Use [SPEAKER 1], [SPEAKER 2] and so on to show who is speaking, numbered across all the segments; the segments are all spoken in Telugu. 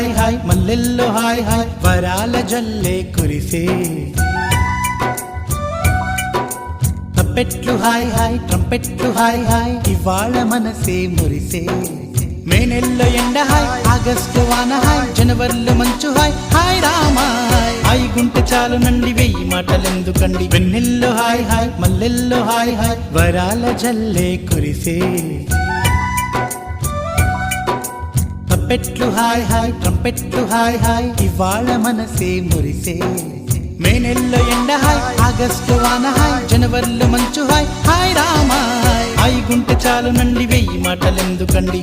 [SPEAKER 1] హాయ్ హాయ్ మల్లెల్లో హాయ్ హాయ్ వరాల జల్లే కురిసే తప్పెట్లు హాయ్ హాయ్ ట్రంపెట్లు హాయ్ హాయ్ ఇవాళ మనసే మురిసే మే నెల్లో ఎండ హాయ్ ఆగస్టు వాన హాయ్ జనవరిలో మంచు హాయ్ హాయ్ రామా హాయ్ గుంటె చాలు నండి వెయ్యి మాటలెందుకండి వెన్నెల్లో హాయ్ హాయ్ మల్లెల్లో హాయ్ హాయ్ వరాల జల్లే కురిసే తప్పెట్లు హాయ్ హాయ్ ట్రంపెట్లు హాయ్ హాయ్ ఇవాళ మనసే మురిసే మే నెల్లో ఎండ హాయ్ ఆగస్టు వాన హాయ్ జనవరిలో మంచు హాయ్ హాయ్ రామా హాయ్ గుంటె చాలు నండి వెయ్యి మాటలెందుకండి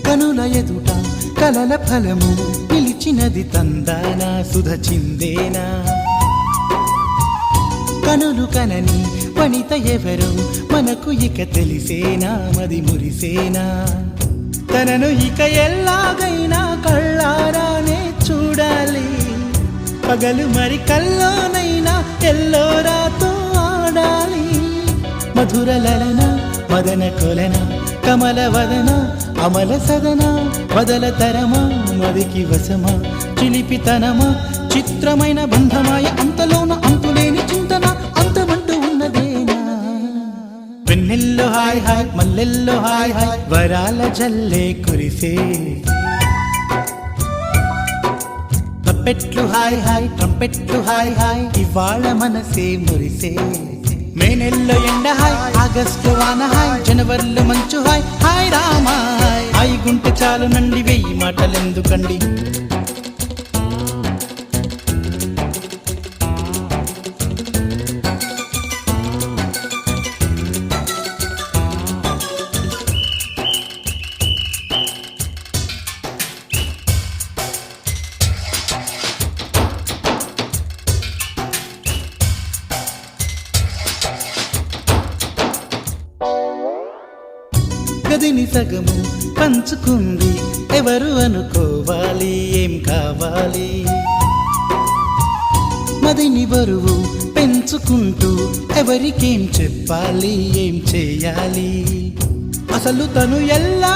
[SPEAKER 1] కనుల ఎదుట కలల ఫలము పిలిచినది తందానా సుధ చిందేనా కనులు కనని వనిత ఎవరు మనకు ఇక తెలిసేనా మది మురిసేనా తనను ఇక ఎల్లాగైనా కళ్ళారానే చూడాలి పగలు మరి కల్లోనైనా ఎల్లోరాతో ఆడాలి మధుర లలన మదన కొలన కమల వదన అమల సదన వదల తరమా మదికి వశమా చిలిపితనమా చిత్రమైన బంధమాయ అంతలోన అంతులేని చింతన అంతమంటూ ఉన్నదేనా వెన్నెల్లో హాయ్ హాయ్ మల్లెల్లో హాయ్ హాయ్ వరాల జల్లే కురిసే తప్పెట్లు హాయ్ హాయ్ ట్రంపెట్లు హాయ్ హాయ్ ఇవాళ మనసే మురిసే మే నెల్లో ఎండ హాయ్ ఆగస్టు వాన హాయ్ జనవరిలో మంచు హాయ్ హాయ్ రామా హాయ్ గుంటె చాలు నండి వెయ్యి మాటలెందుకండి గదిని సగము పంచుకుంది ఎవరు అనుకోవాలి ఏం కావాలి మదిని బరువు పెంచుకుంటూ ఎవరికేం చెప్పాలి ఏం చేయాలి అసలు తను ఎలా